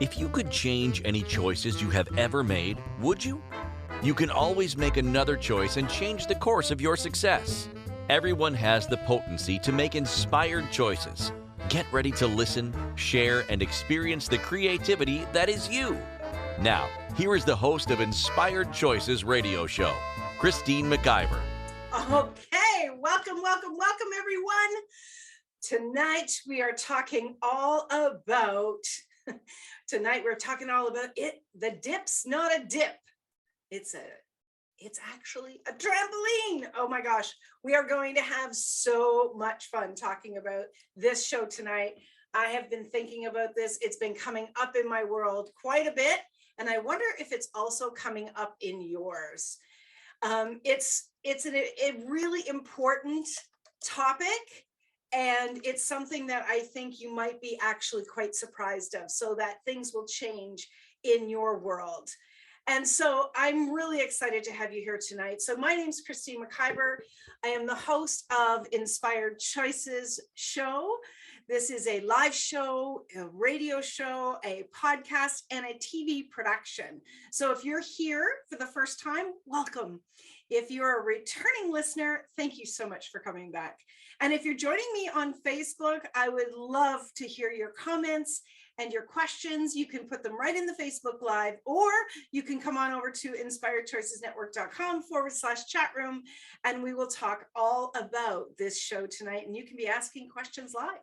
If you could change any choices you have ever made, would you? You can always make another choice and change the course of your success. Everyone has the potency to make inspired choices. Get ready to listen, share, and experience the creativity that is you. Now, here is the host of Inspired Choices radio show, Christine McIver. Okay, welcome, everyone. Tonight we are talking all about it. The dip's not a dip. It's actually a trampoline. Oh my gosh, we are going to have so much fun talking about this show tonight. I have been thinking about this. It's been coming up in my world quite a bit, and I wonder if it's also coming up in yours. It's a really important topic, and it's something that I think you might be actually quite surprised of, so that things will change in your world. And so I'm really excited to have you here tonight. So my name is Christine McIver. I am the host of Inspired Choices show. This is a live show, a radio show, a podcast, and a TV production. So if you're here for the first time, welcome. If you're a returning listener, thank you so much for coming back. And if you're joining me on Facebook, I would love to hear your comments and your questions. You can put them right in the Facebook Live, or you can come on over to inspiredchoicesnetwork.com/chat room, and we will talk all about this show tonight, and you can be asking questions live.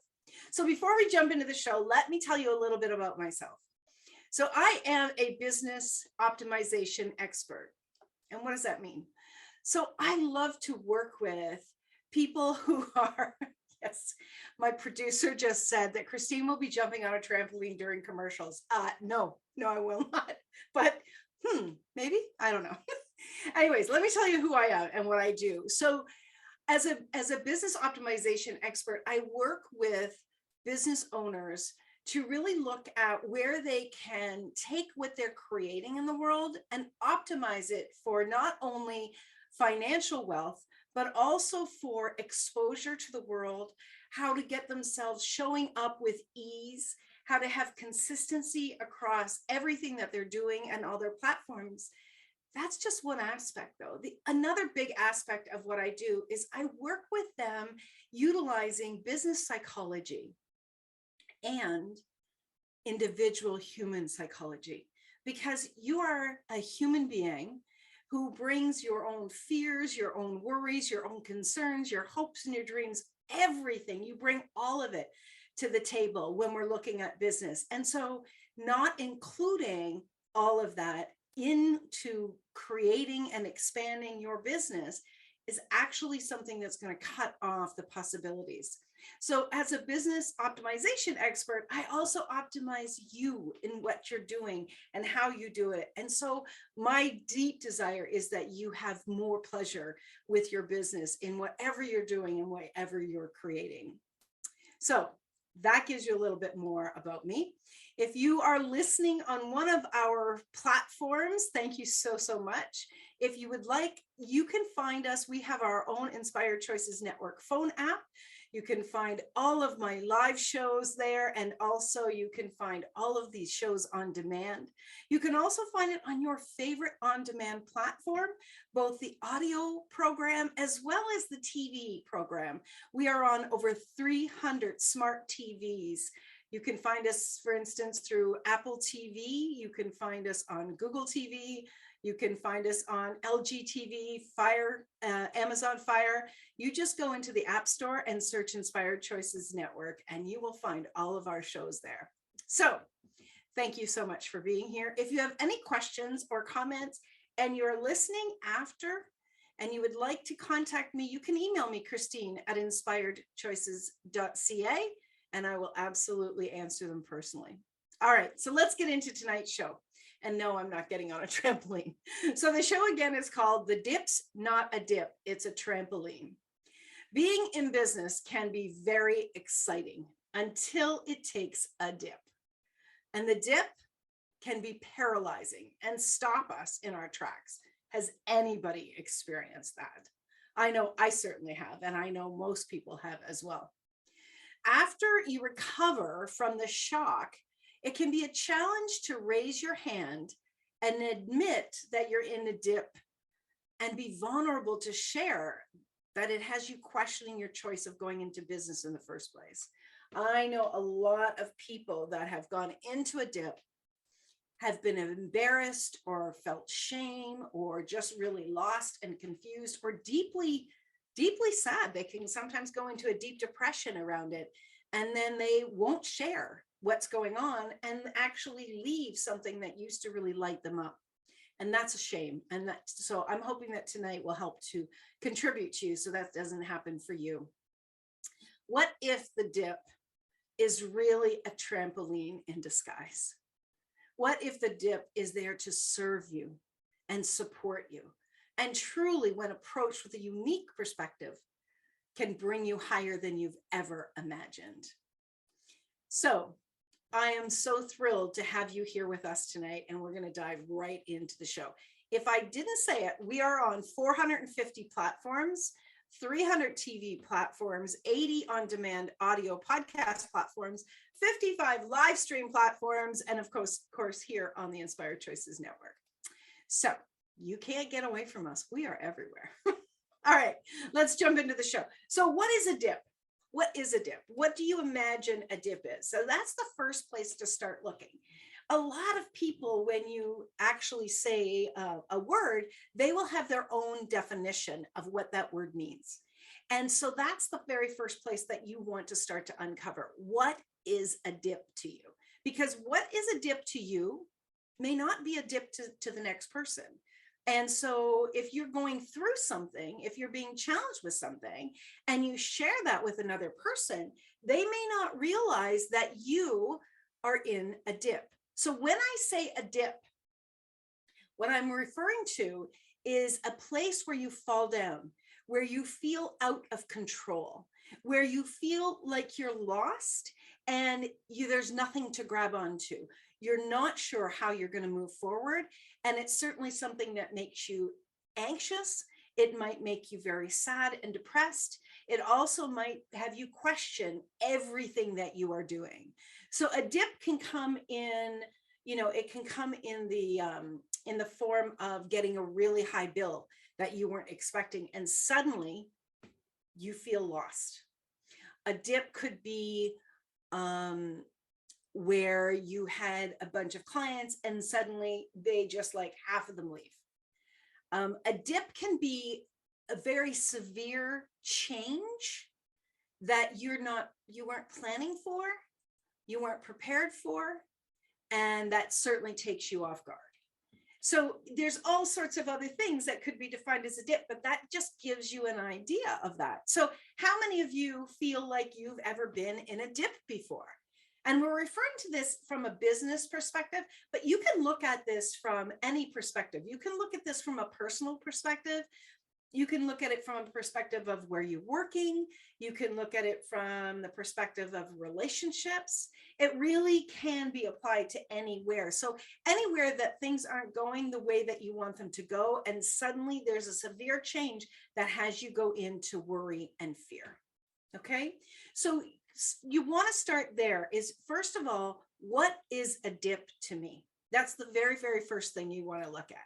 So before we jump into the show, let me tell you a little bit about myself. So I am a business optimization expert. And what does that mean? So I love to work with people who are, yes, my producer just said that Christine will be jumping on a trampoline during commercials. No, I will not. But maybe, I don't know. Anyways, let me tell you who I am and what I do. So as a business optimization expert, I work with business owners to really look at where they can take what they're creating in the world and optimize it for not only financial wealth, but also for exposure to the world, how to get themselves showing up with ease, how to have consistency across everything that they're doing and all their platforms. That's just one aspect, though. Another big aspect of what I do is I work with them utilizing business psychology and individual human psychology, because you are a human being who brings your own fears, your own worries, your own concerns, your hopes and your dreams, everything. You bring all of it to the table when we're looking at business. And so not including all of that into creating and expanding your business is actually something that's going to cut off the possibilities. So as a business optimization expert, I also optimize you in what you're doing and how you do it. And so my deep desire is that you have more pleasure with your business in whatever you're doing and whatever you're creating. So that gives you a little bit more about me. If you are listening on one of our platforms, thank you so much. If you would like, you can find us. We have our own Inspired Choices Network phone app. You can find all of my live shows there, and also you can find all of these shows on demand. You can also find it on your favorite on-demand platform, both the audio program as well as the TV program. We are on over 300 smart TVs. You can find us, for instance, through Apple TV. You can find us on Google TV. You can find us on LG TV, Fire, Amazon Fire. You just go into the App Store and search Inspired Choices Network, and you will find all of our shows there. So thank you so much for being here. If you have any questions or comments and you're listening after and you would like to contact me, you can email me, Christine, at inspiredchoices.ca, and I will absolutely answer them personally. All right, so let's get into tonight's show. And no, I'm not getting on a trampoline. So the show again is called The Dip's Not a Dip, It's a Trampoline. Being in business can be very exciting until it takes a dip. And the dip can be paralyzing and stop us in our tracks. Has anybody experienced that? I know I certainly have, and I know most people have as well. After you recover from the shock, It can be a challenge to raise your hand and admit that you're in a dip and be vulnerable to share that it has you questioning your choice of going into business in the first place. I know a lot of people that have gone into a dip, have been embarrassed or felt shame or just really lost and confused or deeply, deeply sad. They can sometimes go into a deep depression around it, and then they won't share what's going on and actually leave something that used to really light them up. And that's a shame. And so I'm hoping that tonight will help to contribute to you so that doesn't happen for you. What if the dip is really a trampoline in disguise? What if the dip is there to serve you and support you? And truly, when approached with a unique perspective, can bring you higher than you've ever imagined. So I am so thrilled to have you here with us tonight, and we're going to dive right into the show. If I didn't say it, we are on 450 platforms, 300 TV platforms, 80 on-demand audio podcast platforms, 55 live stream platforms, and of course here on the Inspired Choices Network. So you can't get away from us. We are everywhere. All right, let's jump into the show. So what is a dip? What is a dip? What do you imagine a dip is? So that's the first place to start looking. A lot of people, when you actually say a word, they will have their own definition of what that word means. And so that's the very first place that you want to start to uncover. What is a dip to you? Because what is a dip to you may not be a dip to the next person. And so if you're going through something, if you're being challenged with something, and you share that with another person, they may not realize that you are in a dip. So when I say a dip, what I'm referring to is a place where you fall down, where you feel out of control, where you feel like you're lost and there's nothing to grab onto. You're not sure how you're going to move forward. And it's certainly something that makes you anxious. It might make you very sad and depressed. It also might have you question everything that you are doing. So a dip can come in, it can come in the form of getting a really high bill that you weren't expecting, and suddenly you feel lost. A dip could be where you had a bunch of clients and suddenly they just like half of them leave. A dip can be a very severe change that you weren't planning for, you weren't prepared for, and that certainly takes you off guard. So there's all sorts of other things that could be defined as a dip, but that just gives you an idea of that. So how many of you feel like you've ever been in a dip before? And we're referring to this from a business perspective, but you can look at this from any perspective. You can look at this from a personal perspective. You can look at it from a perspective of where you're working. You can look at it from the perspective of relationships. It really can be applied to anywhere. So anywhere that things aren't going the way that you want them to go, and suddenly there's a severe change that has you go into worry and fear. Okay, so you want to start there. Is first of all, what is a dip to me? That's the very, very first thing you want to look at.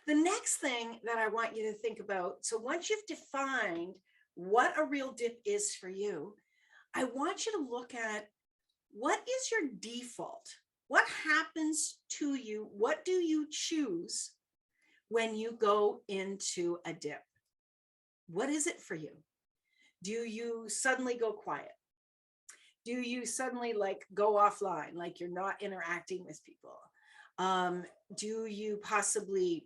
The next thing that I want you to think about, so once you've defined what a real dip is for you, I want you to look at what is your default? What happens to you? What do you choose when you go into a dip? What is it for you? Do you suddenly go quiet? Do you suddenly go offline, like you're not interacting with people? Do you possibly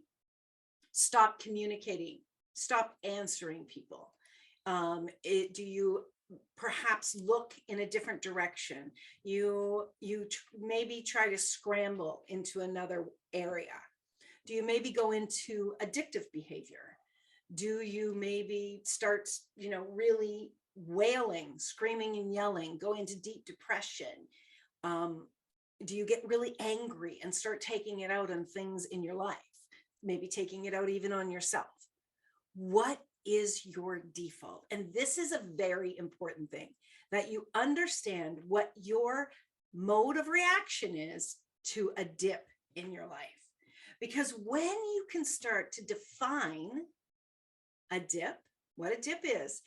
stop communicating, stop answering people? Do you perhaps look in a different direction? You maybe try to scramble into another area. Do you maybe go into addictive behavior? Do you maybe start, really wailing, screaming and yelling, go into deep depression? Do you get really angry and start taking it out on things in your life? Maybe taking it out even on yourself. What is your default? And this is a very important thing, that you understand what your mode of reaction is to a dip in your life. Because when you can start to define a dip, what a dip is,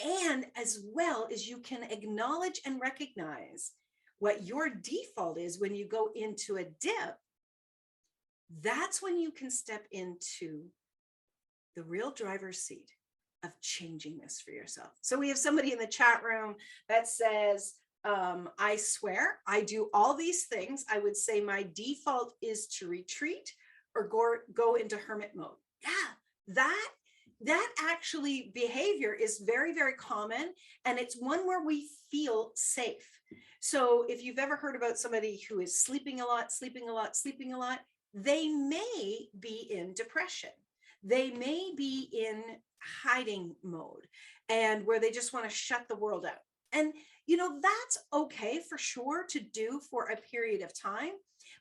and as well as you can acknowledge and recognize what your default is when you go into a dip, that's when you can step into the real driver's seat of changing this for yourself. So we have somebody in the chat room that says, I swear I do all these things. I would say my default is to retreat or go into hermit mode. Yeah, that actually behavior is very, very common. And it's one where we feel safe. So if you've ever heard about somebody who is sleeping a lot, they may be in depression. They may be in hiding mode and where they just want to shut the world out. And, that's okay for sure to do for a period of time.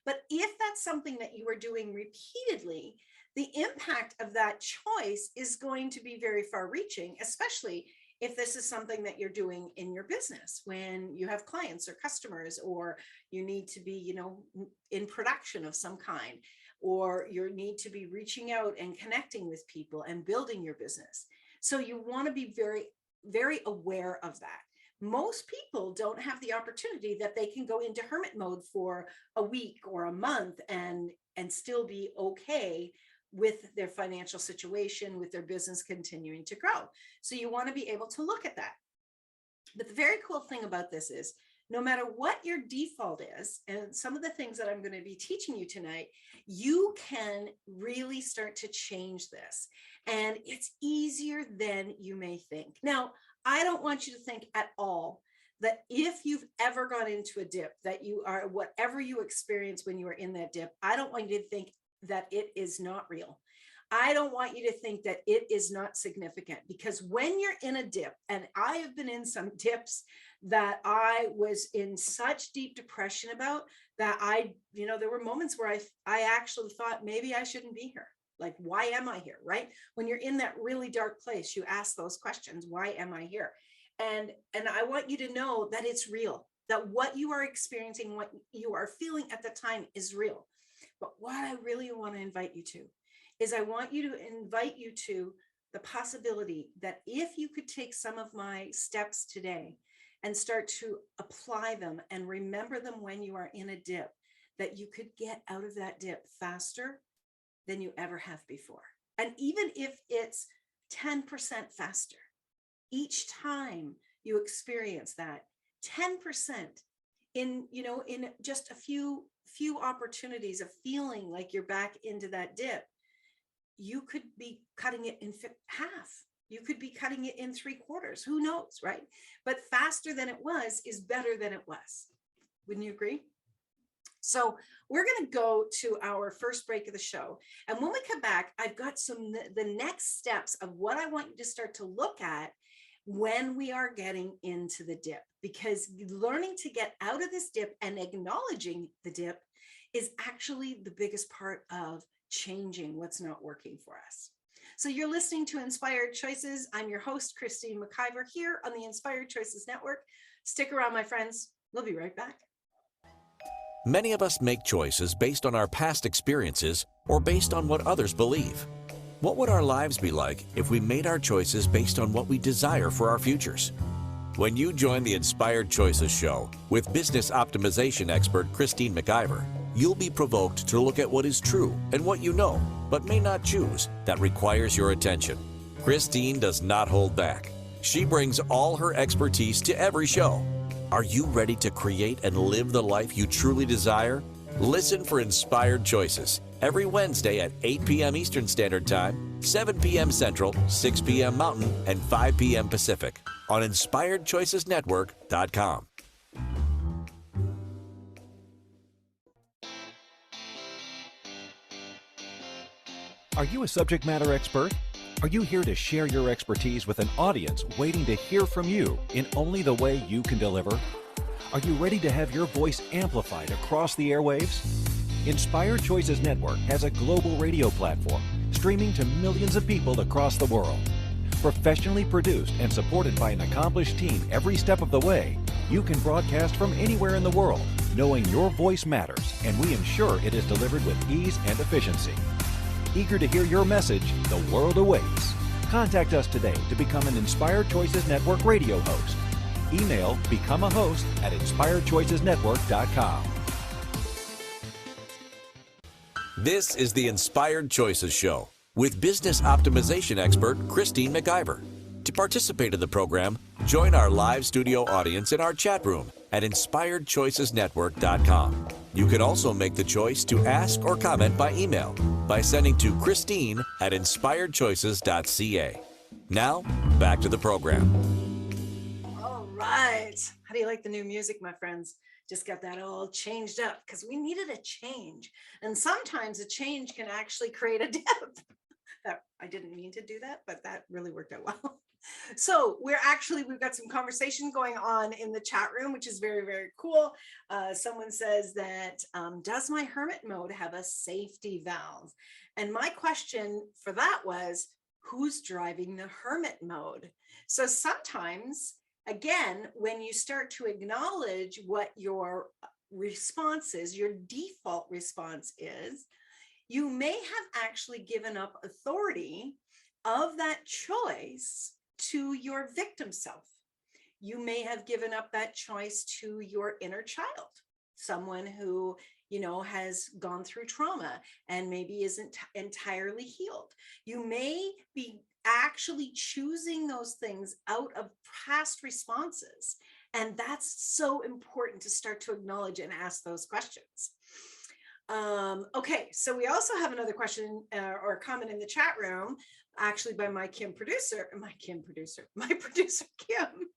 But if that's something that you are doing repeatedly, the impact of that choice is going to be very far reaching, especially if this is something that you're doing in your business when you have clients or customers, or you need to be, in production of some kind, or you need to be reaching out and connecting with people and building your business. So you want to be very, very aware of that. Most people don't have the opportunity that they can go into hermit mode for a week or a month and still be okay with their financial situation, with their business continuing to grow. So you want to be able to look at that. But the very cool thing about this is no matter what your default is, and some of the things that I'm going to be teaching you tonight, you can really start to change this. And it's easier than you may think. Now, I don't want you to think at all that if you've ever gone into a dip, that you are, whatever you experience when you are in that dip, I don't want you to think that it is not real. I don't want you to think that it is not significant, because when you're in a dip, and I have been in some dips that I was in such deep depression about, that there were moments where I actually thought maybe I shouldn't be here. Like, why am I here? Right? When you're in that really dark place, you ask those questions. Why am I here? And I want you to know that it's real, that what you are experiencing, what you are feeling at the time is real. But what I really want to invite you to is I want you to invite you to the possibility that if you could take some of my steps today and start to apply them and remember them when you are in a dip, that you could get out of that dip faster than you ever have before. And even if it's 10% faster, each time you experience that 10% in just a few opportunities of feeling like you're back into that dip, you could be cutting it in half. You could be cutting it in 3/4. Who knows, right? But faster than it was is better than it was. Wouldn't you agree? So we're going to go to our first break of the show. And when we come back, I've got the next steps of what I want you to start to look at when we are getting into the dip, because learning to get out of this dip and acknowledging the dip is actually the biggest part of changing what's not working for us. So you're listening to Inspired Choices. I'm your host, Christine McIver, here on the Inspired Choices Network. Stick around, my friends. We'll be right back. Many of us make choices based on our past experiences or based on what others believe. What would our lives be like if we made our choices based on what we desire for our futures? When you join the Inspired Choices show with business optimization expert Christine McIver, you'll be provoked to look at what is true and what you know, but may not choose, that requires your attention. Christine does not hold back. She brings all her expertise to every show. Are you ready to create and live the life you truly desire? Listen for Inspired Choices every Wednesday at 8 p.m. Eastern Standard Time, 7 p.m. Central, 6 p.m. Mountain, and 5 p.m. Pacific on InspiredChoicesNetwork.com. Are you a subject matter expert? Are you here to share your expertise with an audience waiting to hear from you in only the way you can deliver? Are you ready to have your voice amplified across the airwaves? Inspired Choices Network has a global radio platform streaming to millions of people across the world. Professionally produced and supported by an accomplished team every step of the way, you can broadcast from anywhere in the world, knowing your voice matters, and we ensure it is delivered with ease and efficiency. Eager to hear your message, the world awaits. Contact us today to become an Inspired Choices Network radio host. Email becomeahost@inspiredchoicesnetwork.com. This is the Inspired Choices Show with business optimization expert Christine McIver. To participate in the program, join our live studio audience in our chat room at inspiredchoicesnetwork.com. You can also make the choice to ask or comment by email by sending to Christine@inspiredchoices.ca. Now, back to the program. All right. How do you like the new music, my friends? Just got that all changed up because we needed a change. And sometimes a change can actually create a dip. I didn't mean to do that, but that really worked out well. So we've got some conversation going on in the chat room, which is very, very cool. Someone says that, does my hermit mode have a safety valve? And my question for that was, who's driving the hermit mode? So sometimes, again, when you start to acknowledge what your response is, your default response is, you may have actually given up authority of that choice to your victim self. You may have given up that choice to your inner child, someone who, has gone through trauma and maybe isn't entirely healed. You may be actually choosing those things out of past responses. And that's so important to start to acknowledge and ask those questions. Okay, so we also have another question or comment in the chat room, actually by my producer Kim.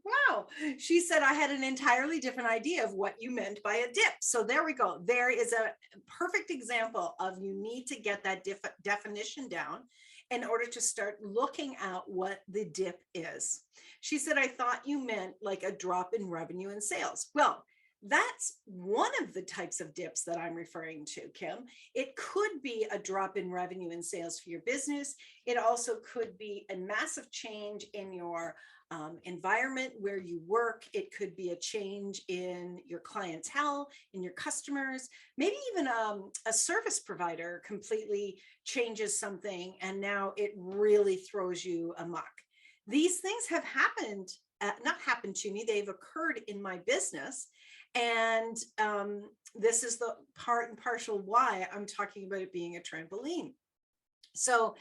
Wow, she said, I had an entirely different idea of what you meant by a dip. So there we go. There is a perfect example of you need to get that definition down in order to start looking at what the dip is. She said, I thought you meant like a drop in revenue and sales. Well, that's one of the types of dips that I'm referring to, Kim. It could be a drop in revenue and sales for your business. It also could be a massive change in your environment where you work. It could be a change in your clientele, in your customers, maybe even a service provider completely changes something and now it really throws you amok. These things have happened, not happened to me, they've occurred in my business. And this is the part and partial why I'm talking about it being a trampoline. So,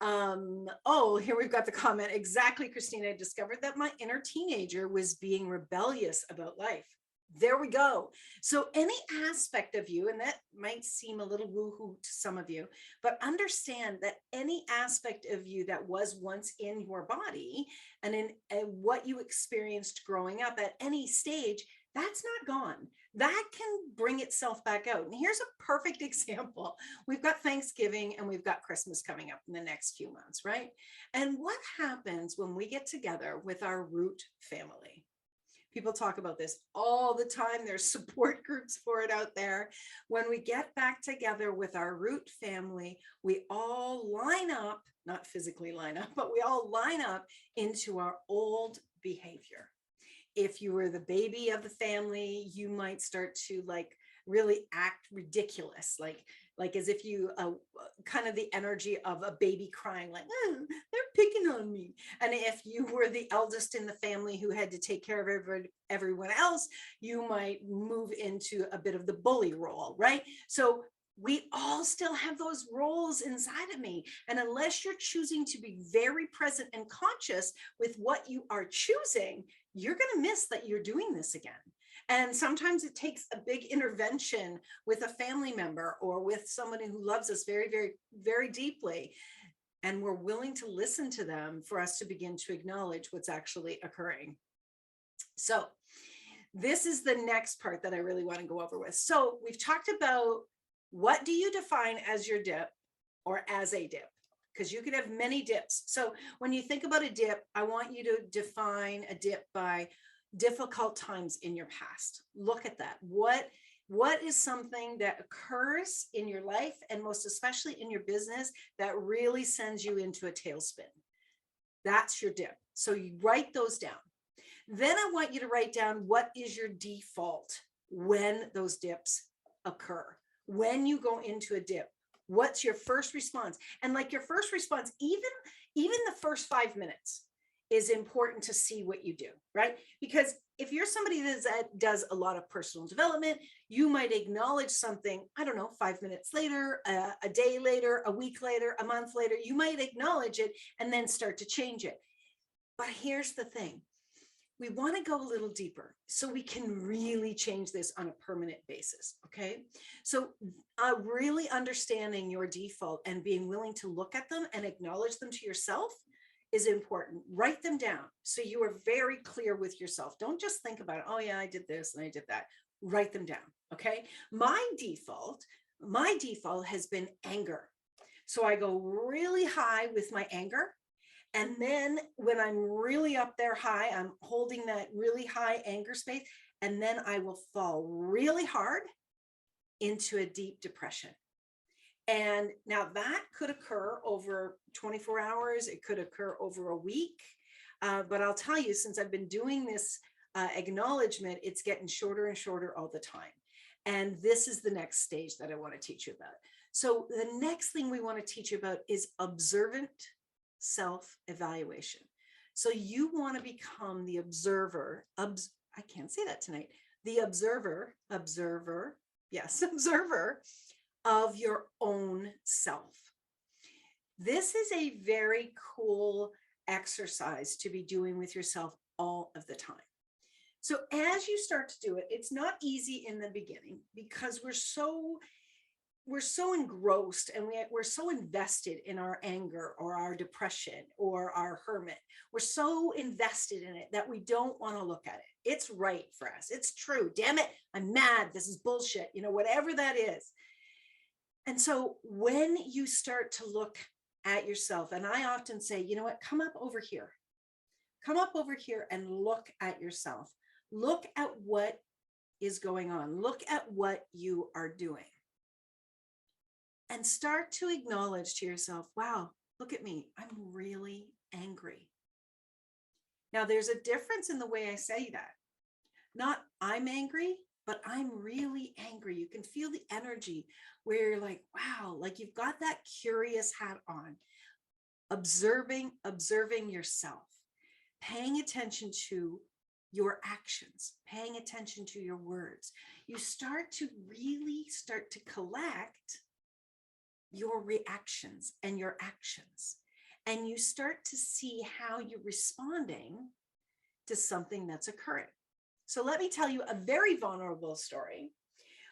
here we've got the comment. Exactly, Christina, I discovered that my inner teenager was being rebellious about life. There we go. So any aspect of you, and that might seem a little woo-hoo to some of you, but understand that any aspect of you that was once in your body and in what you experienced growing up at any stage, that's not gone. That can bring itself back out. And here's a perfect example. We've got Thanksgiving and we've got Christmas coming up in the next few months, right? And what happens when we get together with our root family? People talk about this all the time. There's support groups for it out there. When we get back together with our root family, we all line up, not physically line up, but we all line up into our old behavior. If you were the baby of the family, you might start to really act ridiculous, like as if you kind of the energy of a baby crying, like, oh, they're picking on me. And if you were the eldest in the family who had to take care of everyone else, you might move into a bit of the bully role, right? So we all still have those roles inside of me. And unless you're choosing to be very present and conscious with what you are choosing, you're going to miss that you're doing this again. And sometimes it takes a big intervention with a family member or with somebody who loves us very, very, very deeply. And we're willing to listen to them for us to begin to acknowledge what's actually occurring. So this is the next part that I really want to go over with. So we've talked about, what do you define as your dip or as a dip? Because you could have many dips. So when you think about a dip, I want you to define a dip by difficult times in your past. Look at that. What is something that occurs in your life and most especially in your business that really sends you into a tailspin? That's your dip. So you write those down. Then I want you to write down, what is your default when those dips occur. When you go into a dip, what's your first response? And like your first response, even the first 5 minutes is important to see what you do, right? Because if you're somebody that does a lot of personal development, you might acknowledge something, I don't know, 5 minutes later, a day later, a week later, a month later, you might acknowledge it and then start to change it. But here's the thing. We want to go a little deeper so we can really change this on a permanent basis, okay? So really understanding your default and being willing to look at them and acknowledge them to yourself is important. Write them down so you are very clear with yourself. Don't just think about it. Oh yeah, I did this and I did that. Write them down, okay? My default has been anger. So I go really high with my anger. And then when I'm really up there high, I'm holding that really high anger space. And then I will fall really hard into a deep depression. And now that could occur over 24 hours. It could occur over a week. But I'll tell you, since I've been doing this acknowledgement, it's getting shorter and shorter all the time. And this is the next stage that I want to teach you about. So the next thing we want to teach you about is observant self-evaluation. So you want to become the observer. I can't say that tonight. The observer of your own self. This is a very cool exercise to be doing with yourself all of the time. So as you start to do it, it's not easy in the beginning because we're so engrossed and we're so invested in our anger or our depression or our hermit. We're so invested in it that we don't want to look at it. It's right for us. It's true. Damn it. I'm mad. This is bullshit. Whatever that is. And so when you start to look at yourself, and I often say, you know what, come up over here. Come up over here and look at yourself. Look at what is going on. Look at what you are doing. And start to acknowledge to yourself, wow, look at me. I'm really angry. Now, there's a difference in the way I say that. Not I'm angry, but I'm really angry. You can feel the energy where you're like, wow, like you've got that curious hat on, observing yourself, paying attention to your actions, paying attention to your words. You start to really collect your reactions and your actions. And you start to see how you're responding to something that's occurring. So let me tell you a very vulnerable story.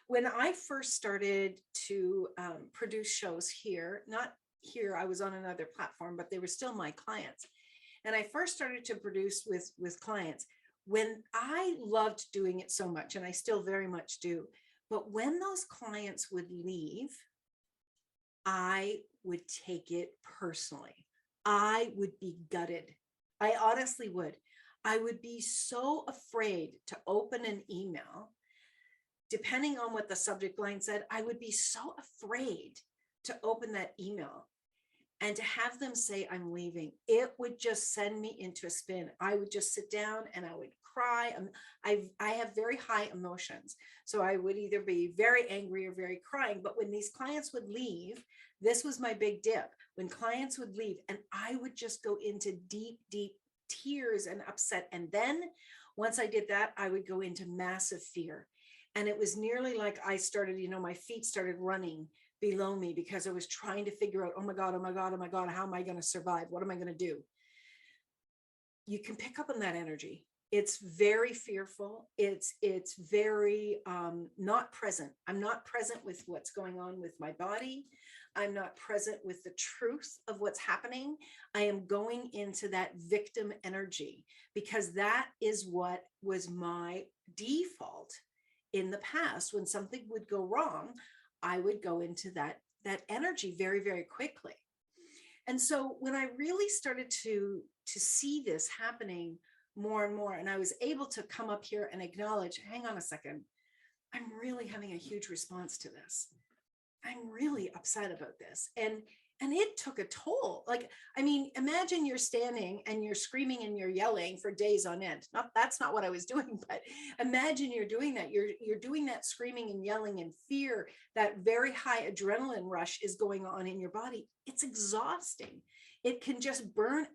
When I first started to produce shows here, not here, I was on another platform, but they were still my clients. And I first started to produce with clients when I loved doing it so much, and I still very much do. But when those clients would leave, I would take it personally. I would be gutted. I honestly would. I would be so afraid to open an email. Depending on what the subject line said, I would be so afraid to open that email and to have them say, I'm leaving. It would just send me into a spin. I would just sit down and I would cry. I have very high emotions. So I would either be very angry or very crying. But when these clients would leave, this was my big dip. When clients would leave and I would just go into deep, deep tears and upset. And then once I did that, I would go into massive fear. And it was nearly like I started, my feet started running below me because I was trying to figure out, oh my God, how am I going to survive? What am I going to do? You can pick up on that energy. It's very fearful. It's very not present. I'm not present with what's going on with my body. I'm not present with the truth of what's happening. I am going into that victim energy because that is what was my default in the past. When something would go wrong, I would go into that energy very, very quickly. And so when I really started to see this happening more and more, and I was able to come up here and acknowledge, hang on a second, I'm really having a huge response to this. I'm really upset about this. And And it took a toll. Like, I mean, imagine you're standing and you're screaming and you're yelling for days on end. That's not what I was doing, but imagine you're doing that. You're doing that screaming and yelling and fear. That very high adrenaline rush is going on in your body. It's exhausting. It can just burn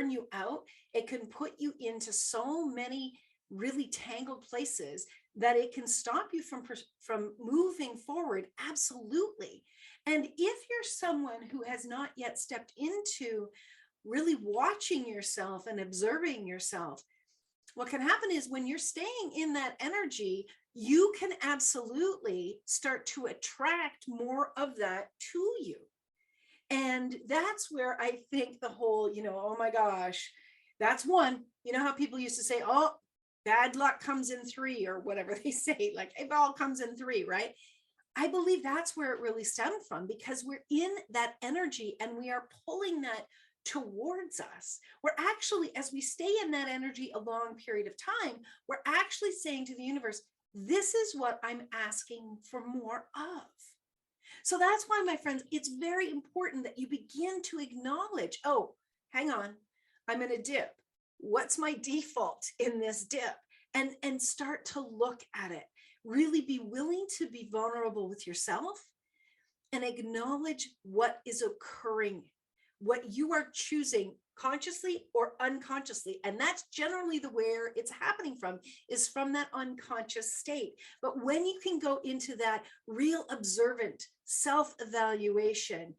you out. It can put you into so many really tangled places that it can stop you from moving forward. Absolutely. And if you're someone who has not yet stepped into really watching yourself and observing yourself, what can happen is when you're staying in that energy, you can absolutely start to attract more of that to you. And that's where I think the whole, oh my gosh, that's one. You know how people used to say, oh, bad luck comes in 3 or whatever they say, like it all comes in 3, right? I believe that's where it really stemmed from, because we're in that energy and we are pulling that towards us. We're actually, as we stay in that energy a long period of time, we're actually saying to the universe, this is what I'm asking for more of. So that's why, my friends, it's very important that you begin to acknowledge, oh, hang on, I'm in a dip. What's my default in this dip? And start to look at it. Really be willing to be vulnerable with yourself and acknowledge what is occurring, what you are choosing consciously or unconsciously. And that's generally where it's happening from, is from that unconscious state. But when you can go into that real observant self-evaluation,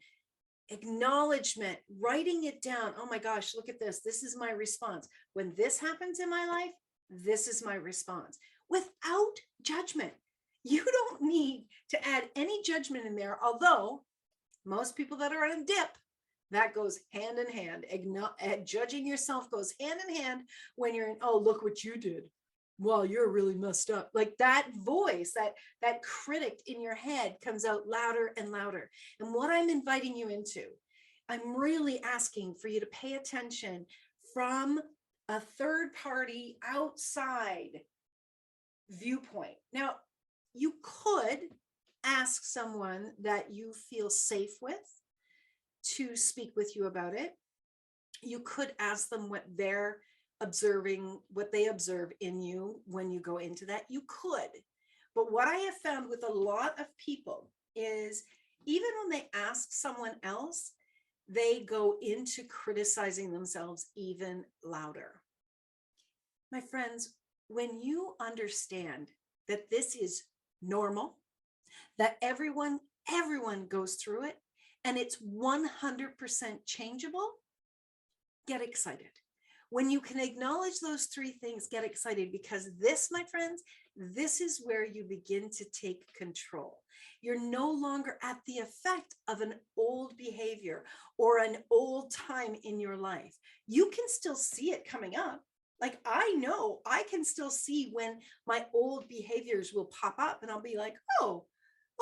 acknowledgement, writing it down. Oh my gosh, look at this. This is my response. When this happens in my life, this is my response. Without judgment. You don't need to add any judgment in there. Although most people that are on a dip, that goes hand in hand. Judging yourself goes hand in hand when you're in, oh, look what you did. Well, you're really messed up. Like that voice, that critic in your head comes out louder and louder. And what I'm inviting you into, I'm really asking for you to pay attention from a third party outside viewpoint. Now, you could ask someone that you feel safe with to speak with you about it. You could ask them what they're observing, what they observe in you when you go into that. You could. But what I have found with a lot of people is even when they ask someone else, they go into criticizing themselves even louder. My friends, when you understand that this is normal, that everyone goes through it, and it's 100% changeable, get excited. When you can acknowledge those 3 things, get excited, because this, my friends, this is where you begin to take control. You're no longer at the effect of an old behavior or an old time in your life. You can still see it coming up. Like I know I can still see when my old behaviors will pop up and I'll be like, oh,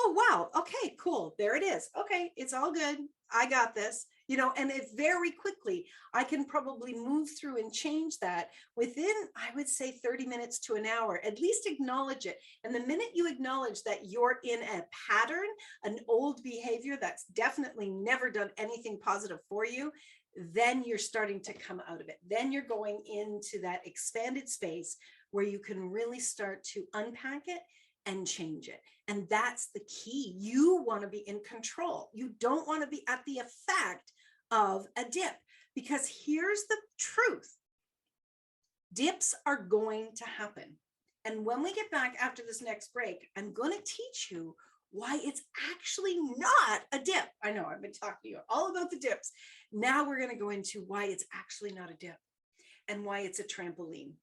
wow. Okay, cool. There it is. Okay. It's all good. I got this, and it very quickly, I can probably move through and change that within, I would say 30 minutes to an hour, at least acknowledge it. And the minute you acknowledge that you're in a pattern, an old behavior that's definitely never done anything positive for you, then you're starting to come out of it. Then you're going into that expanded space where you can really start to unpack it and change it. And that's the key. You want to be in control. You don't want to be at the effect of a dip, because here's the truth. Dips are going to happen. And when we get back after this next break, I'm going to teach you why it's actually not a dip. I know I've been talking to you all about the dips. Now we're going to go into why it's actually not a dip and why it's a trampoline.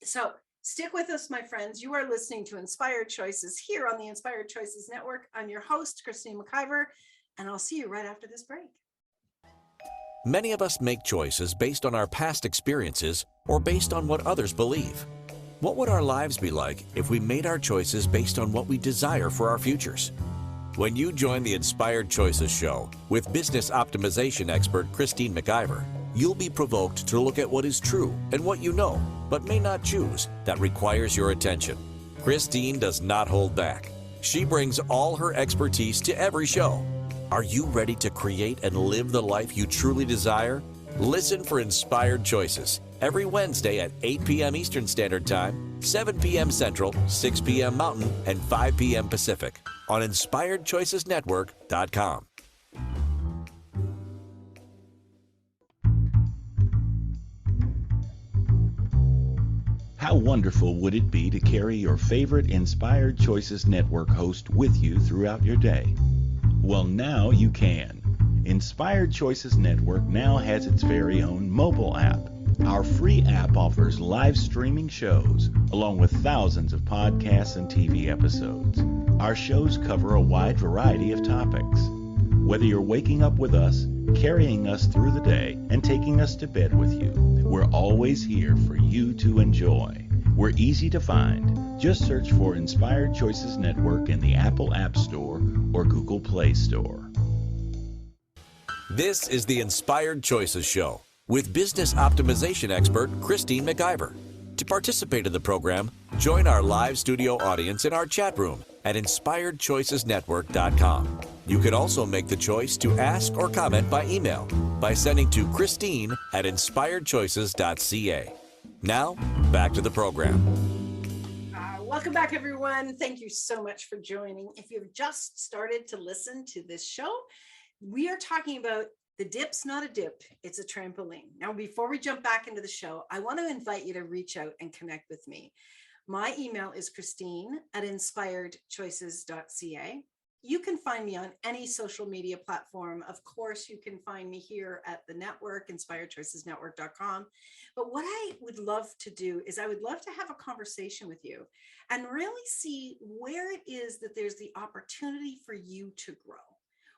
So stick with us, my friends. You are listening to Inspired Choices here on the Inspired Choices Network. I'm your host, Christine McIver, and I'll see you right after this break. Many of us make choices based on our past experiences or based on what others believe. What would our lives be like if we made our choices based on what we desire for our futures? When you join the Inspired Choices show with business optimization expert Christine McIver, you'll be provoked to look at what is true and what you know, but may not choose, that requires your attention. Christine does not hold back. She brings all her expertise to every show. Are you ready to create and live the life you truly desire? Listen for Inspired Choices every Wednesday at 8 p.m. Eastern Standard Time, 7 p.m. Central, 6 p.m. Mountain, and 5 p.m. Pacific on InspiredChoicesNetwork.com. How wonderful would it be to carry your favorite Inspired Choices Network host with you throughout your day? Well, now you can. Inspired Choices Network now has its very own mobile app. Our free app offers live streaming shows, along with thousands of podcasts and TV episodes. Our shows cover a wide variety of topics. Whether you're waking up with us, carrying us through the day, and taking us to bed with you, we're always here for you to enjoy. We're easy to find. Just search for Inspired Choices Network in the Apple App Store or Google Play Store. This is the Inspired Choices Show with business optimization expert Christine McIver. To participate in the program, join our live studio audience in our chat room at InspiredChoicesNetwork.com. You can also make the choice to ask or comment by email by sending to Christine at InspiredChoices.ca. Now, back to the program. Welcome back, everyone. Thank you so much for joining. If you've just started to listen to this show, we are talking about the dip's not a dip, it's a trampoline. Now, before we jump back into the show, I want to invite you to reach out and connect with me. My email is Christine at InspiredChoices.ca. You can find me on any social media platform. Of course, you can find me here at the network, InspiredChoicesNetwork.com. But what I would love to do is I would love to have a conversation with you and really see where it is that there's the opportunity for you to grow.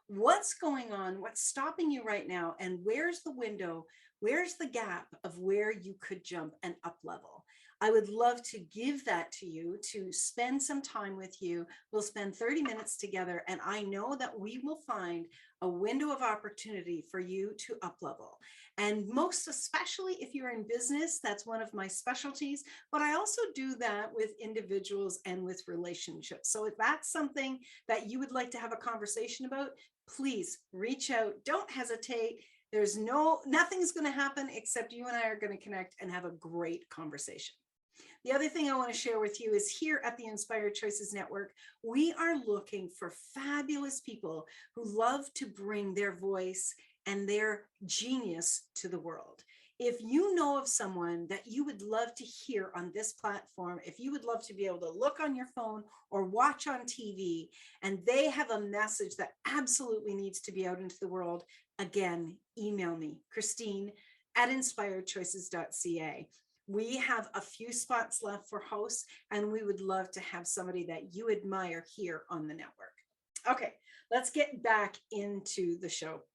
What's going on? What's stopping you right now? And where's the window? Where's the gap of where you could jump and up level? I would love to give that to you, to spend some time with you. We'll spend 30 minutes together, and I know that we will find a window of opportunity for you to up level. And most especially if you're in business, that's one of my specialties, but I also do that with individuals and with relationships. So if that's something that you would like to have a conversation about, please reach out. Don't hesitate. There's nothing's going to happen except you and I are going to connect and have a great conversation. The other thing I want to share with you is here at the Inspired Choices Network, we are looking for fabulous people who love to bring their voice and their genius to the world. If you know of someone that you would love to hear on this platform, if you would love to be able to look on your phone or watch on TV, and they have a message that absolutely needs to be out into the world, again, email me, Christine at InspiredChoices.ca. We have a few spots left for hosts, and we would love to have somebody that you admire here on the network. Okay, let's get back into the show.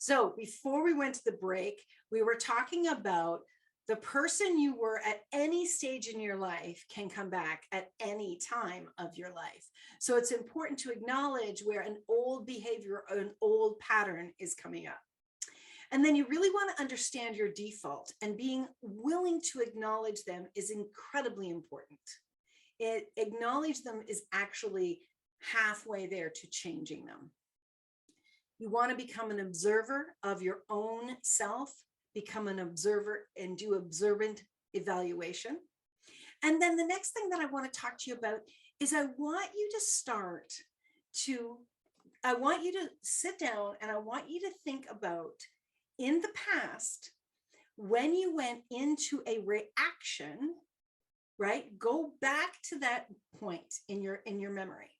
So before we went to the break, we were talking about the person you were at any stage in your life can come back at any time of your life. So it's important to acknowledge where an old behavior or an old pattern is coming up. And then you really want to understand your default, and being willing to acknowledge them is incredibly important. Acknowledge them is actually halfway there to changing them. You want to become an observer of your own self, become an observer and do observant evaluation. And then the next thing that I want to talk to you about is I want you to sit down and I want you to think about, in the past, when you went into a reaction, right? Go back to that point in your memory.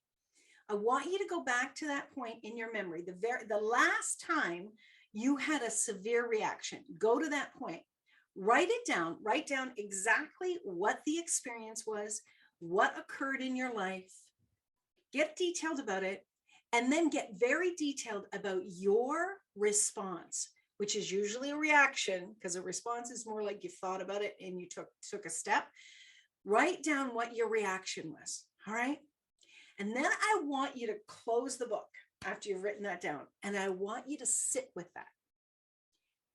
I want you to go back to that point in your memory. The last time you had a severe reaction, go to that point. Write it down. Write down exactly what the experience was, what occurred in your life. Get detailed about it, and then get very detailed about your response, which is usually a reaction, because a response is more like you thought about it and you took a step. Write down what your reaction was, all right? And then I want you to close the book after you've written that down, and I want you to sit with that.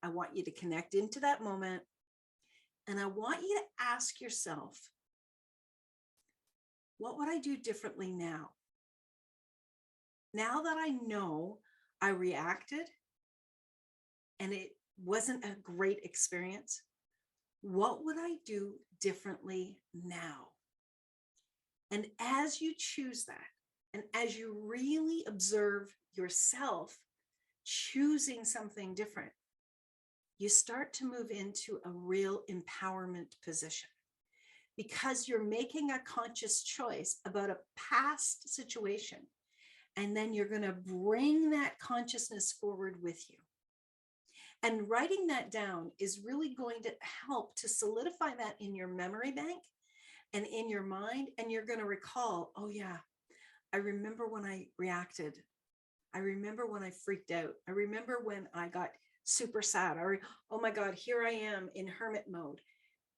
I want you to connect into that moment, and I want you to ask yourself, what would I do differently now? now that I know I reacted and it wasn't a great experience, what would I do differently now? And as you choose that, and as you really observe yourself choosing something different, you start to move into a real empowerment position, because you're making a conscious choice about a past situation. And then you're going to bring that consciousness forward with you. And writing that down is really going to help to solidify that in your memory bank and in your mind. And you're going to recall, oh yeah, I remember when I reacted. I remember when I freaked out. I remember when I got super sad. Or, oh my God, here I am in hermit mode.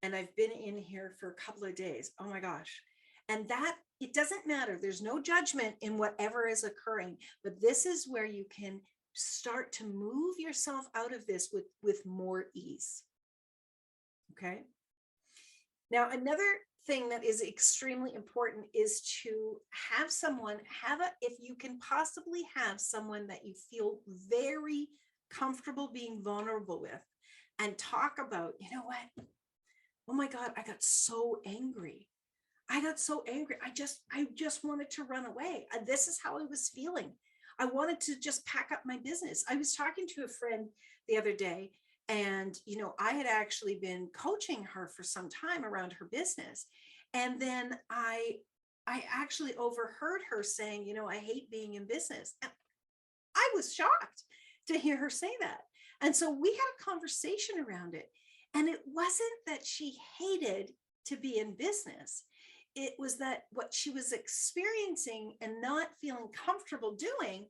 And I've been in here for a couple of days. Oh my gosh. And that, it doesn't matter. There's no judgment in whatever is occurring, but this is where you can start to move yourself out of this with more ease. Okay. Now, another thing that is extremely important is to have someone, if you can possibly have someone that you feel very comfortable being vulnerable with, and talk about, you know what? Oh my God, I got so angry. I got so angry. I just wanted to run away. And this is how I was feeling. I wanted to just pack up my business. I was talking to a friend the other day, and, you know, I had actually been coaching her for some time around her business. And then I actually overheard her saying, you know, I hate being in business. And I was shocked to hear her say that. And so we had a conversation around it. And it wasn't that she hated to be in business. It was that what she was experiencing and not feeling comfortable doing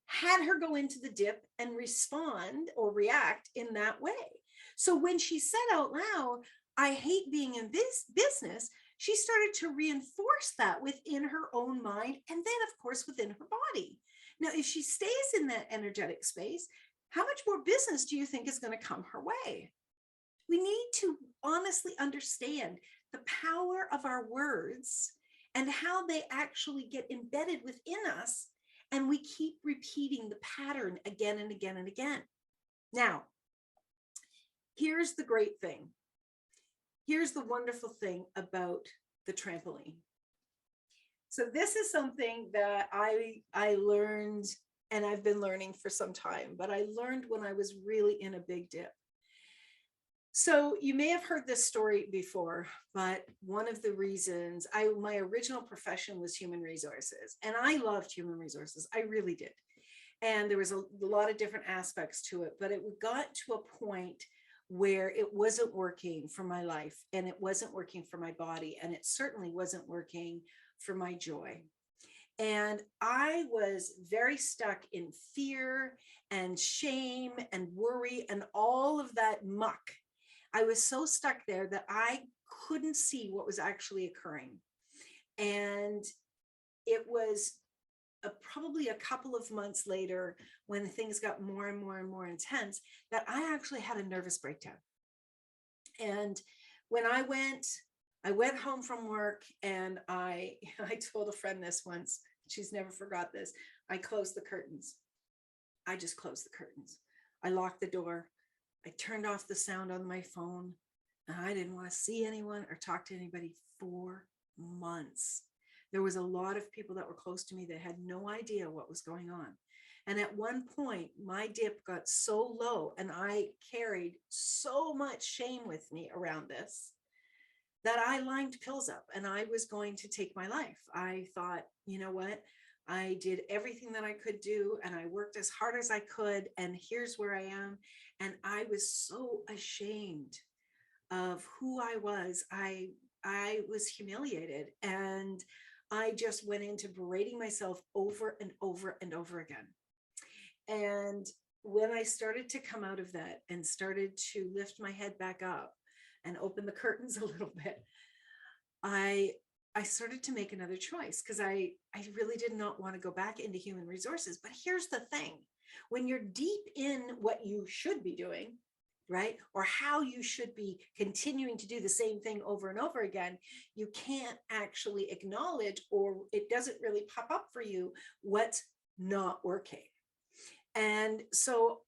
had her go into the dip and respond or react in that way. So when she said out loud, I hate being in business, she started to reinforce that within her own mind, and then of course within her body. Now, if she stays in that energetic space, how much more business do you think is going to come her way? We need to honestly understand the power of our words and how they actually get embedded within us. And we keep repeating the pattern again and again and again. Now, here's the great thing. Here's the wonderful thing about the trampoline. So this is something that I learned, and I've been learning for some time, but I learned when I was really in a big dip. So you may have heard this story before, but one of the reasons my original profession was human resources, and I loved human resources. I really did. And there was a lot of different aspects to it, but it got to a point where it wasn't working for my life, and it wasn't working for my body, and it certainly wasn't working for my joy. And I was very stuck in fear and shame and worry and all of that muck. I was so stuck there that I couldn't see what was actually occurring. And it was probably a couple of months later, when things got more and more and more intense, that I actually had a nervous breakdown. And when I went home from work, and I told a friend this once, she's never forgot this. I closed the curtains. I just closed the curtains. I locked the door. I turned off the sound on my phone, and I didn't want to see anyone or talk to anybody for months. There was a lot of people that were close to me that had no idea what was going on. And at one point, my dip got so low, and I carried so much shame with me around this, that I lined pills up and I was going to take my life. I thought, you know what? I did everything that I could do, and I worked as hard as I could, and here's where I am. And I was so ashamed of who I was. I was humiliated, and I just went into berating myself over and over and over again. And when I started to come out of that and started to lift my head back up and open the curtains a little bit, I started to make another choice, because I really did not want to go back into human resources. But here's the thing. When you're deep in what you should be doing, right, or how you should be continuing to do the same thing over and over again, you can't actually acknowledge, or it doesn't really pop up for you, what's not working. And so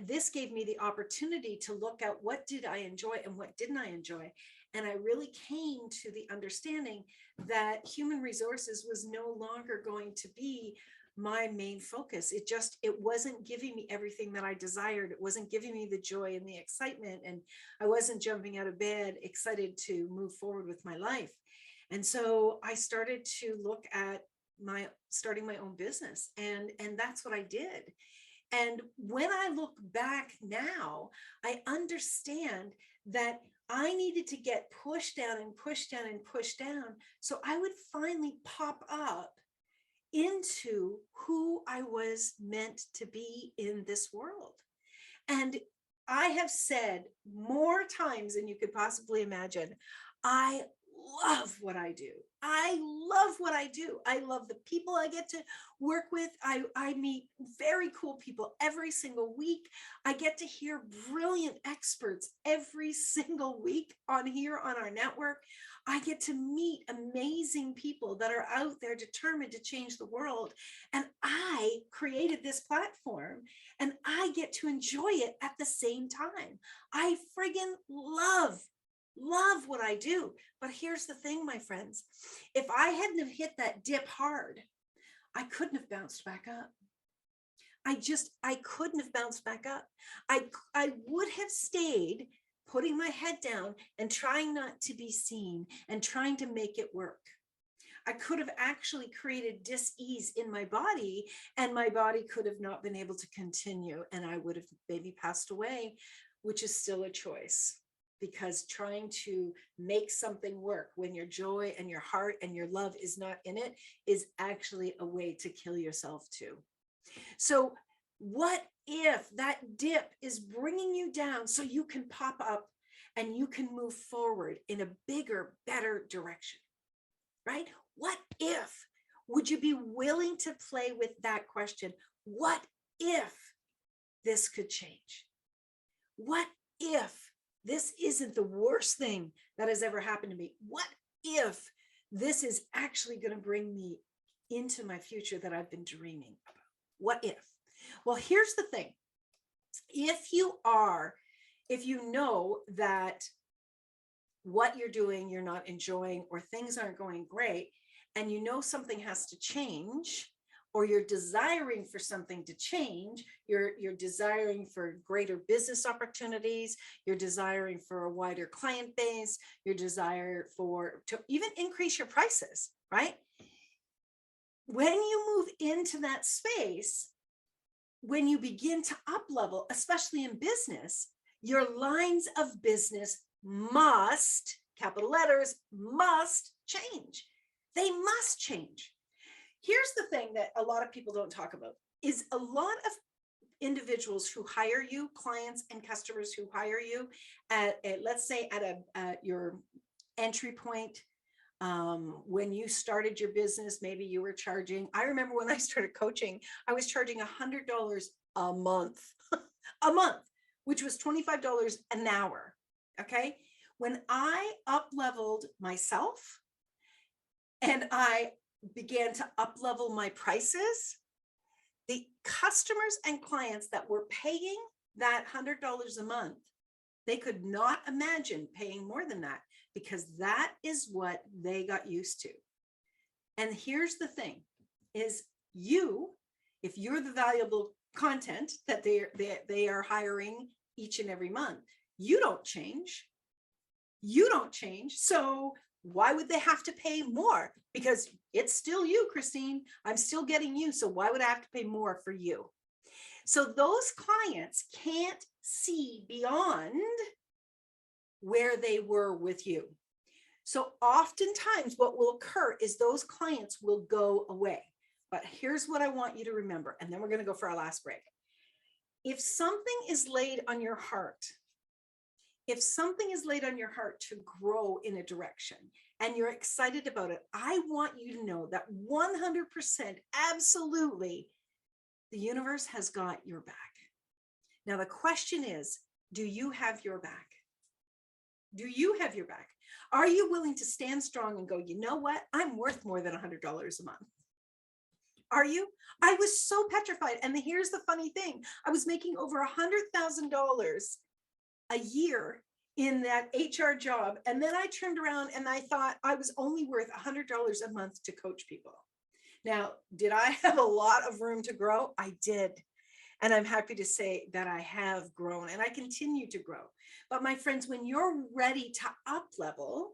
this gave me the opportunity to look at what did I enjoy and what didn't I enjoy. And I really came to the understanding that human resources was no longer going to be my main focus. It wasn't giving me everything that I desired. It wasn't giving me the joy and the excitement. And I wasn't jumping out of bed excited to move forward with my life. And so I started to look at starting my own business. And that's what I did. And when I look back now, I understand that I needed to get pushed down and pushed down and pushed down, so I would finally pop up into who I was meant to be in this world. And I have said more times than you could possibly imagine, I love what I do. I love what I do. I love the people I get to work with. I meet very cool people every single week. I get to hear brilliant experts every single week on here on our network. I get to meet amazing people that are out there determined to change the world. And I created this platform and I get to enjoy it at the same time. I friggin' love what I do. But here's the thing, my friends, if I hadn't have hit that dip hard, I couldn't have bounced back up. I couldn't have bounced back up. I would have stayed putting my head down and trying not to be seen and trying to make it work. I could have actually created dis-ease in my body, and my body could have not been able to continue, and I would have maybe passed away, which is still a choice. Because trying to make something work when your joy and your heart and your love is not in it is actually a way to kill yourself too. So what if that dip is bringing you down so you can pop up and you can move forward in a bigger, better direction, right? What if? Would you be willing to play with that question? What if this could change? What if this isn't the worst thing that has ever happened to me? What if this is actually going to bring me into my future that I've been dreaming about? What if? Well, here's the thing. If you know that what you're doing, you're not enjoying, or things aren't going great, and you know something has to change, or you're desiring for something to change, you're desiring for greater business opportunities, you're desiring for a wider client base, your desire to even increase your prices, right? When you move into that space, when you begin to up level, especially in business, your lines of business must, capital letters, must change. They must change. Here's the thing that a lot of people don't talk about is a lot of individuals who hire you, clients and customers who hire you at let's say at your entry point. When you started your business, maybe you were charging, I remember when I started coaching, I was charging $100 a month, a month, which was $25 an hour. Okay. When I up leveled myself and I began to up level my prices, the customers and clients that were paying that $100 a month, they could not imagine paying more than that, because that is what they got used to. And here's the thing is if you're the valuable content that they are hiring each and every month, you don't change. You don't change. So why would they have to pay more? Because it's still you, Christine. I'm still getting you. So why would I have to pay more for you? So those clients can't see beyond where they were with you. So oftentimes what will occur is those clients will go away. But here's what I want you to remember, and then we're going to go for our last break. If something is laid on your heart, if something is laid on your heart to grow in a direction and you're excited about it, I want you to know that 100%, absolutely, the universe has got your back. Now, the question is, do you have your back? Do you have your back? Are you willing to stand strong and go, you know what? I'm worth more than $100 a month. Are you? I was so petrified. And here's the funny thing. I was making over $100,000 a year in that HR job. And then I turned around and I thought I was only worth $100 a month to coach people. Now, did I have a lot of room to grow? I did. And I'm happy to say that I have grown and I continue to grow. But my friends, when you're ready to up level,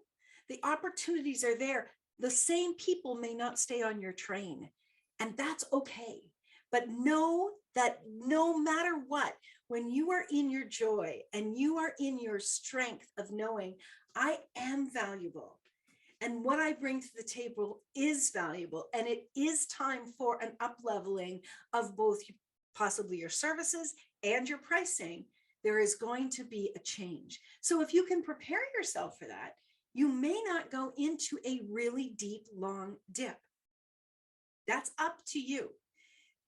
the opportunities are there. The same people may not stay on your train, and that's okay. But know that no matter what, when you are in your joy and you are in your strength of knowing I am valuable and what I bring to the table is valuable, and it is time for an up leveling of both possibly your services and your pricing, there is going to be a change. So if you can prepare yourself for that, you may not go into a really deep, long dip. That's up to you.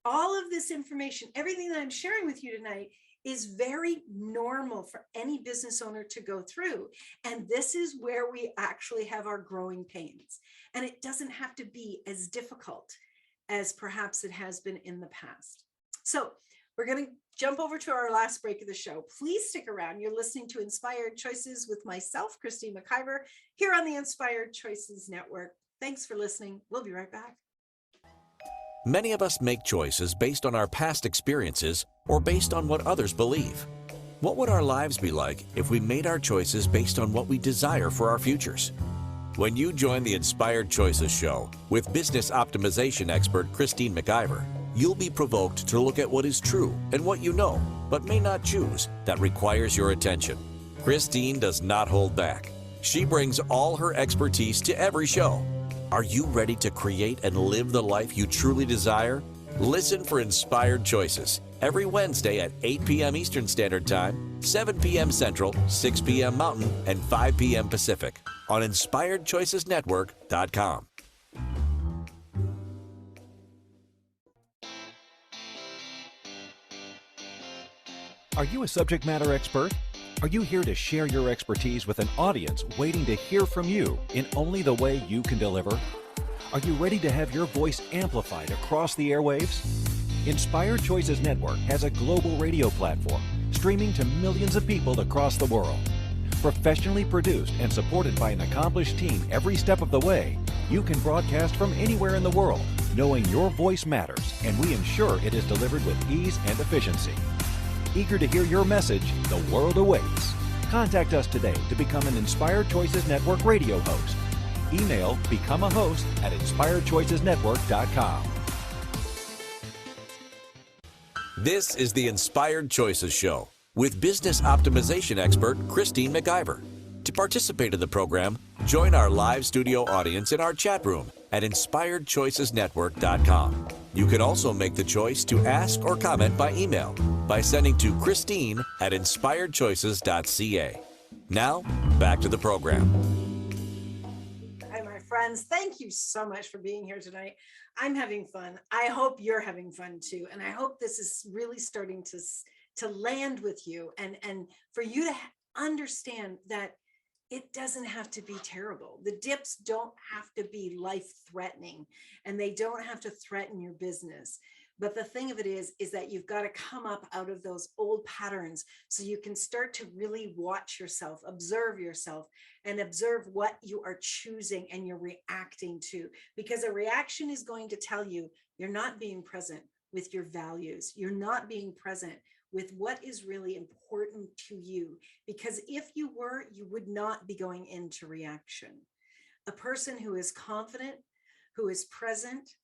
All of this information, everything that I'm sharing with you tonight, is very normal for any business owner to go through. And this is where we actually have our growing pains. And it doesn't have to be as difficult as perhaps it has been in the past. So we're going to jump over to our last break of the show. Please stick around. You're listening to Inspired Choices with myself, Christine McIver, here on the Inspired Choices Network. Thanks for listening. We'll be right back. Many of us make choices based on our past experiences or based on what others believe. What would our lives be like if we made our choices based on what we desire for our futures? When you join the Inspired Choices show with business optimization expert Christine McIver, you'll be provoked to look at what is true and what you know, but may not choose, that requires your attention. Christine does not hold back. She brings all her expertise to every show. Are you ready to create and live the life you truly desire? Listen for Inspired Choices every Wednesday at 8 p.m. Eastern Standard Time, 7 p.m. Central, 6 p.m. Mountain, and 5 p.m. Pacific on InspiredChoicesNetwork.com. Are you a subject matter expert? Are you here to share your expertise with an audience waiting to hear from you in only the way you can deliver? Are you ready to have your voice amplified across the airwaves? Inspired Choices Network has a global radio platform streaming to millions of people across the world. Professionally produced and supported by an accomplished team every step of the way, you can broadcast from anywhere in the world, knowing your voice matters, and we ensure it is delivered with ease and efficiency. Eager to hear your message, the world awaits. Contact us today to become an Inspired Choices Network radio host. Email becomeahost@inspiredchoicesnetwork.com. This is the Inspired Choices Show with business optimization expert Christine McIver. To participate in the program, join our live studio audience in our chat room at inspiredchoicesnetwork.com. You can also make the choice to ask or comment by email by sending to Christine@inspiredchoices.ca. Now, back to the program. Hi, my friends. Thank you so much for being here tonight. I'm having fun. I hope you're having fun too. And I hope this is really starting to land with you and for you to understand that it doesn't have to be terrible. The dips don't have to be life-threatening, and they don't have to threaten your business. But the thing of it is that you've got to come up out of those old patterns so you can start to really watch yourself, observe yourself, and observe what you are choosing and you're reacting to. Because a reaction is going to tell you you're not being present with your values. You're not being present with what is really important to you. Because if you were, you would not be going into reaction. A person who is confident, who is present,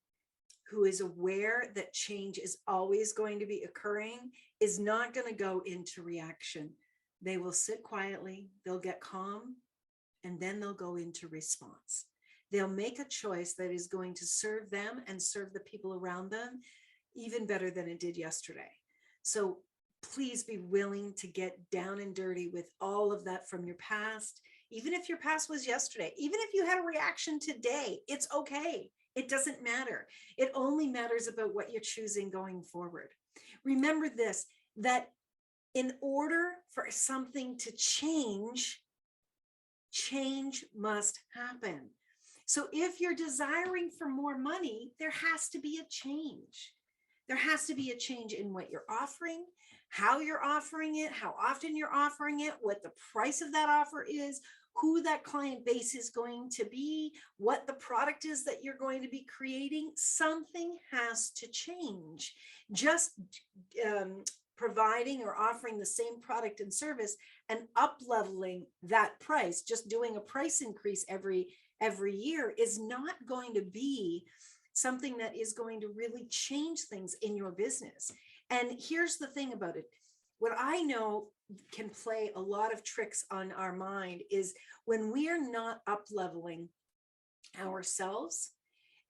who is aware that change is always going to be occurring, is not going to go into reaction. They will sit quietly, they'll get calm, and then they'll go into response. They'll make a choice that is going to serve them and serve the people around them even better than it did yesterday. So please be willing to get down and dirty with all of that from your past. Even if your past was yesterday, even if you had a reaction today, it's okay. It doesn't matter. It only matters about what you're choosing going forward. Remember this, that in order for something to change, change must happen. So if you're desiring for more money, there has to be a change. There has to be a change in what you're offering, how you're offering it, how often you're offering it, what the price of that offer is, who that client base is going to be, what the product is that you're going to be creating. Something has to change. Just providing or offering the same product and service and up-leveling that price, just doing a price increase every year, is not going to be something that is going to really change things in your business. And here's the thing about it. What I know can play a lot of tricks on our mind is when we are not up-leveling ourselves.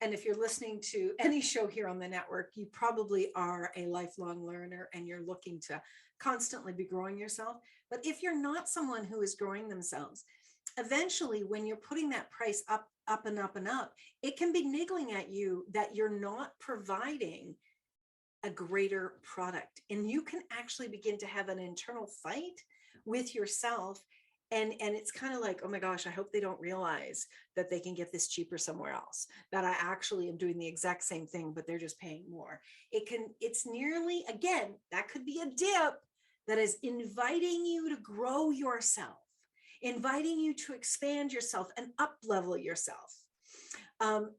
And if you're listening to any show here on the network, you probably are a lifelong learner and you're looking to constantly be growing yourself. But if you're not someone who is growing themselves, eventually when you're putting that price up and up and up, it can be niggling at you that you're not providing a greater product. And you can actually begin to have an internal fight with yourself. And it's kind of like, oh my gosh, I hope they don't realize that they can get this cheaper somewhere else, that I actually am doing the exact same thing, but they're just paying more. It's nearly, again, that could be a dip that is inviting you to grow yourself, inviting you to expand yourself and up-level yourself.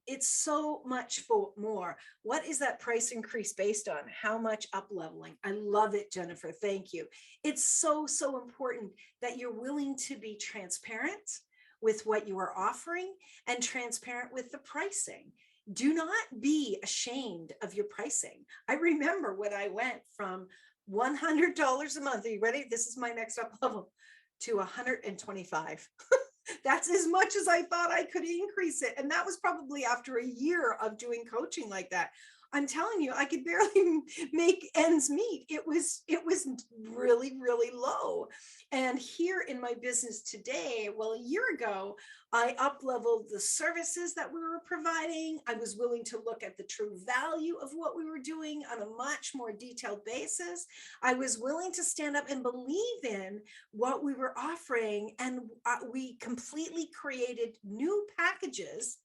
It's so much more. What is that price increase based on? How much up-leveling? I love it, Jennifer. Thank you. It's so important that you're willing to be transparent with what you are offering and transparent with the pricing. Do not be ashamed of your pricing. I remember when I went from $100 a month. Are you ready? This is my next up level, to $125. That's as much as I thought I could increase it. And that was probably after a year of doing coaching like that. I'm telling you, I could barely make ends meet. It was really, really low. And here in my business today, well, a year ago, I up-leveled the services that we were providing. I was willing to look at the true value of what we were doing on a much more detailed basis. I was willing to stand up and believe in what we were offering. And we completely created new packages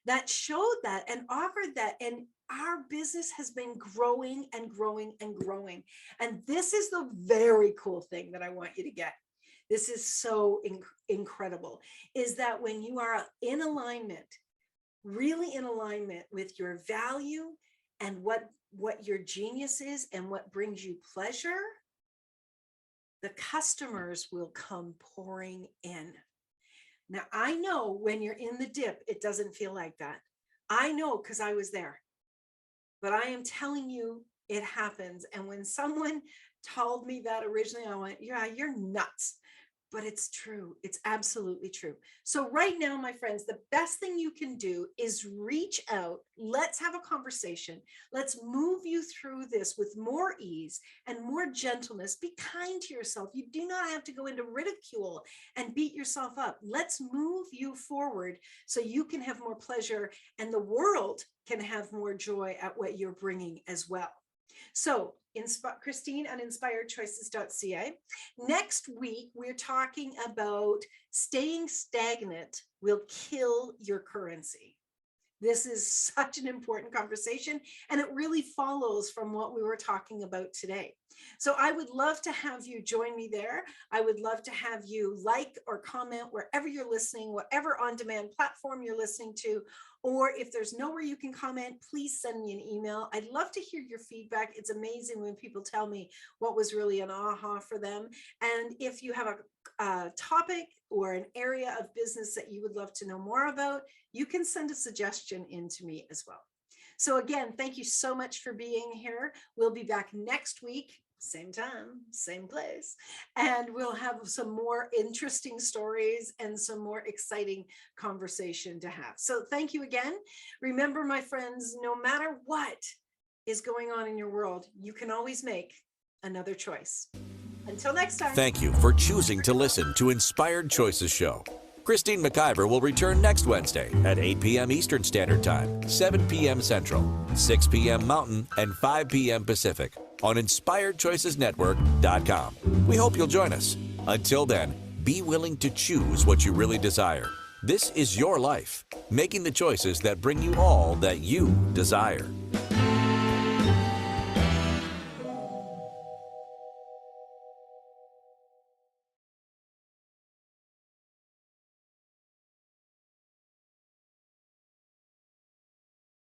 that showed that and offered that. And our business has been growing and growing and growing. And this is the very cool thing that I want you to get. This is so incredible, is that when you are in alignment, really in alignment with your value and what your genius is and what brings you pleasure, the customers will come pouring in. Now, I know when you're in the dip, it doesn't feel like that. I know because I was there. But I am telling you, it happens. And when someone told me that originally, I went, yeah, you're nuts. But it's true. It's absolutely true. So right now, my friends, the best thing you can do is reach out. Let's have a conversation. Let's move you through this with more ease and more gentleness. Be kind to yourself. You do not have to go into ridicule and beat yourself up. Let's move you forward so you can have more pleasure and the world can have more joy at what you're bringing as well. So Christine at inspiredchoices.ca. Next week, we're talking about staying stagnant will kill your currency. This is such an important conversation, and it really follows from what we were talking about today. So I would love to have you join me there. I would love to have you like or comment wherever you're listening, whatever on-demand platform you're listening to, or if there's nowhere you can comment, please send me an email. I'd love to hear your feedback. It's amazing when people tell me what was really an aha for them. And if you have a topic or an area of business that you would love to know more about, you can send a suggestion in to me as well. So again, thank you so much for being here. We'll be back next week, same time, same place, and we'll have some more interesting stories and some more exciting conversation to have. So thank you again. Remember, my friends, no matter what is going on in your world, you can always make another choice. Until next time. Thank you for choosing to listen to Inspired Choices Show. Christine McIver will return next Wednesday at 8 p.m. Eastern Standard Time, 7 p.m. Central, 6 p.m. Mountain, and 5 p.m. Pacific on InspiredChoicesNetwork.com. We hope you'll join us. Until then, be willing to choose what you really desire This is your life, making the choices that bring you all that you desire.